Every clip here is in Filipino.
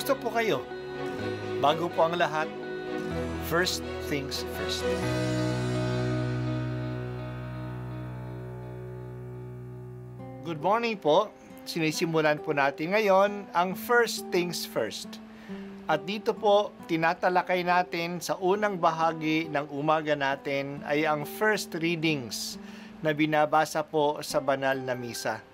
Kumusta po kayo? Bago po ang lahat, first things first. Good morning po. Sinisimulan po natin ngayon ang first things first. At dito po, tinatalakay natin sa unang bahagi ng umaga natin ay ang first readings na binabasa po sa banal na misa.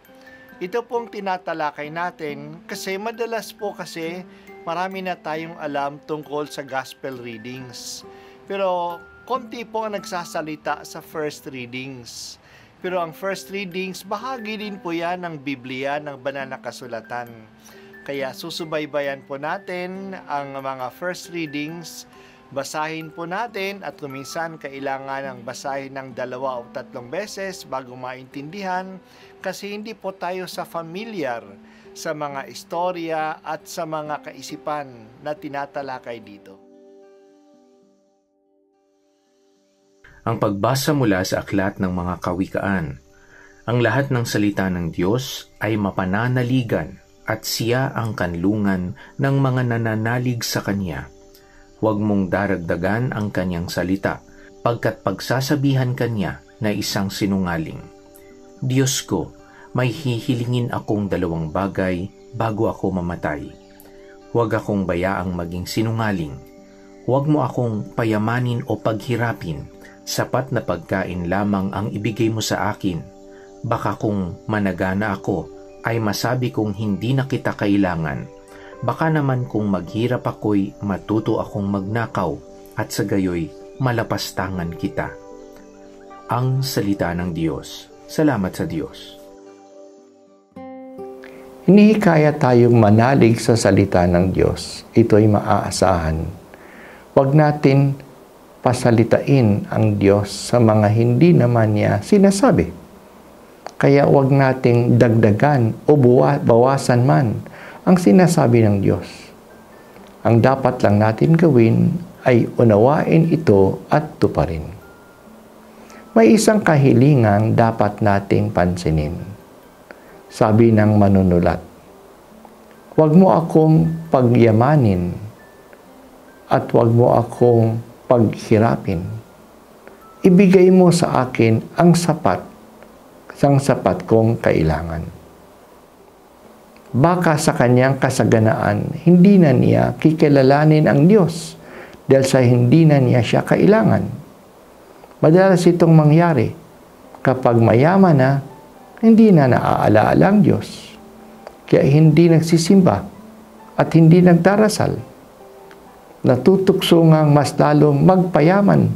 Ito pong tinatalakay natin kasi madalas po kasi marami na tayong alam tungkol sa gospel readings. Pero konti po ang nagsasalita sa first readings. Pero ang first readings, bahagi din po yan ng Biblia, ng banal na kasulatan. Kaya susubaybayan po natin ang mga first readings, basahin po natin at kuminsan kailangan ng basahin ng 2 o 3 beses bago maintindihan kasi hindi po tayo familiar sa mga istorya at sa mga kaisipan na tinatalakay dito. Ang pagbasa mula sa aklat ng mga kawikaan. Ang lahat ng salita ng Diyos ay mapananaligan at siya ang kanlungan ng mga nananalig sa Kanya. Huwag mong daragdagan ang Kanyang salita, pagkat pagsasabihan Kanya na isang sinungaling. Diyos ko, may hihilingin akong 2 bagay bago ako mamatay. Huwag akong bayaang maging sinungaling. Huwag mo akong payamanin o paghirapin. Sapat na pagkain lamang ang ibigay mo sa akin. Baka kung managana ako, ay masabi kong hindi na kita kailangan. Baka naman kung maghirap ako'y matuto akong magnakaw at sa gayoy malapastangan kita. Ang salita ng Diyos. Salamat sa Diyos. Hinihikaya tayong manalig sa salita ng Diyos. Ito'y maaasahan. Huwag natin pasalitain ang Diyos sa mga hindi naman niya sinasabi. Kaya huwag nating dagdagan o bawasan man ang sinasabi ng Diyos. Ang dapat lang natin gawin ay unawain ito at tuparin. May isang kahilingan dapat nating pansinin. Sabi ng manunulat, huwag mo akong pagyamanin at huwag mo akong paghirapin. Ibigay mo sa akin ang sapat kong kailangan. Baka sa kanyang kasaganaan, hindi na niya kikilalanin ang Diyos dahil sa hindi na niya siya kailangan. Madalas itong mangyari kapag mayaman na, hindi na naaalaala ang Diyos. Kaya hindi nagsisimba at hindi nagdarasal. Natutukso ngang mas lalong magpayaman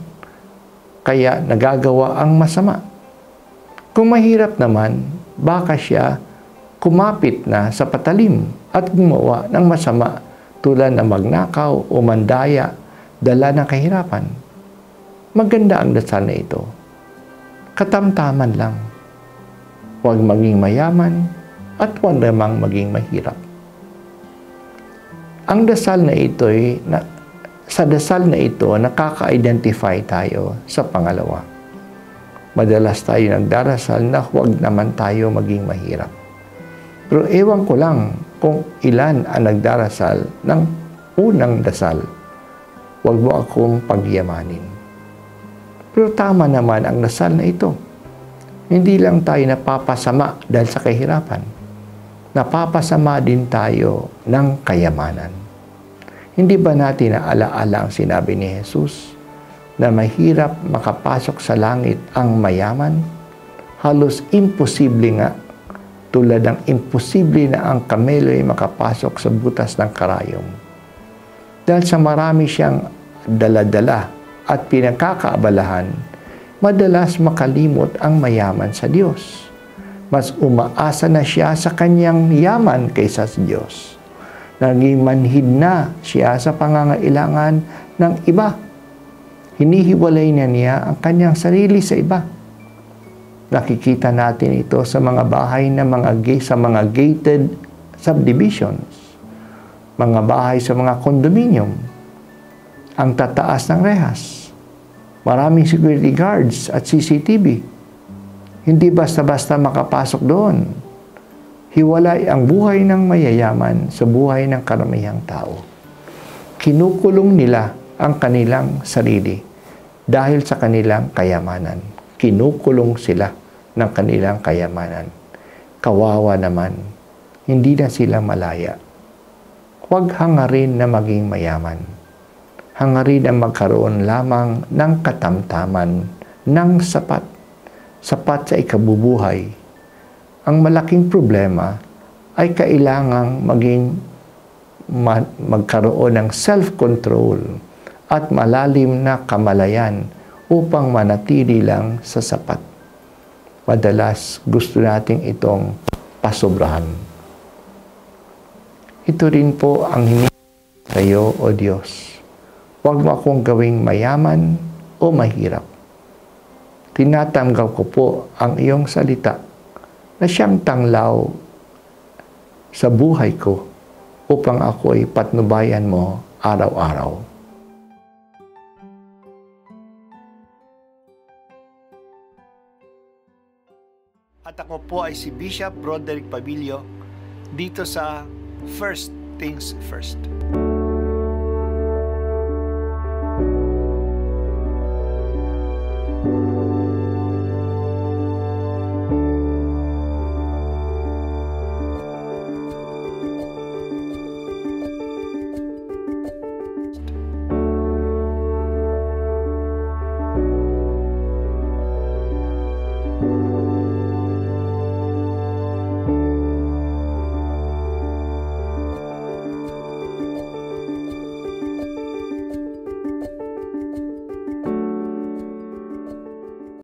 kaya nagagawa ang masama. Kung mahirap naman, baka siya kumapit na sa patalim at gumawa ng masama tulad ng magnakaw o mandaya, dala ng kahirapan. Maganda ang dasal na ito. Katamtaman lang. Huwag maging mayaman at huwag namang maging mahirap. Ang dasal na ito sa dasal na ito, nakaka-identify tayo sa pangalawa. Madalas tayo nagdarasal na huwag naman tayo maging mahirap. Pero ewan ko lang kung ilan ang nagdarasal ng unang dasal. Huwag mo akong pagyamanin. Pero tama naman ang dasal na ito. Hindi lang tayo napapasama dahil sa kahirapan. Napapasama din tayo ng kayamanan. Hindi ba natin naalaala ang sinabi ni Jesus na mahirap makapasok sa langit ang mayaman? Halos imposible nga, tulad ng imposible na ang kamelo ay makapasok sa butas ng karayom. Dahil sa marami siyang dala-dala at pinagkakaabalahan, madalas makalimot ang mayaman sa Diyos. Mas umaasa na siya sa kanyang yaman kaysa sa Diyos. Naging manhid na siya sa pangangailangan ng iba. Hinihiwalay na niya ang kanyang sarili sa iba. Nakikita natin ito sa mga bahay na sa mga gated subdivisions, mga bahay sa mga condominium, ang tataas ng rehas, maraming security guards at CCTV. Hindi basta-basta makapasok doon. Hiwalay ang buhay ng mayayaman sa buhay ng karamihang tao. Kinukulong nila ang kanilang sarili dahil sa kanilang kayamanan. Kinukulong sila ng kanilang kayamanan. Kawawa naman, hindi na sila malaya. Huwag hangarin na maging mayaman. Hangarin na magkaroon lamang ng katamtaman, ng sapat. Sapat sa ikabubuhay. Ang malaking problema ay kailangang magkaroon ng self-control at malalim na kamalayan upang manatili lang sa sapat. Madalas gusto nating itong pasobrahan. Ito rin po ang hinihingi sa iyo, O Diyos. Huwag mo akong gawing mayaman o mahirap. Tinatanggap ko po ang iyong salita na siyang tanglaw sa buhay ko upang ako ay patnubayan mo araw-araw. At ako po ay si Bishop Broderick Pabilio dito sa First Things First.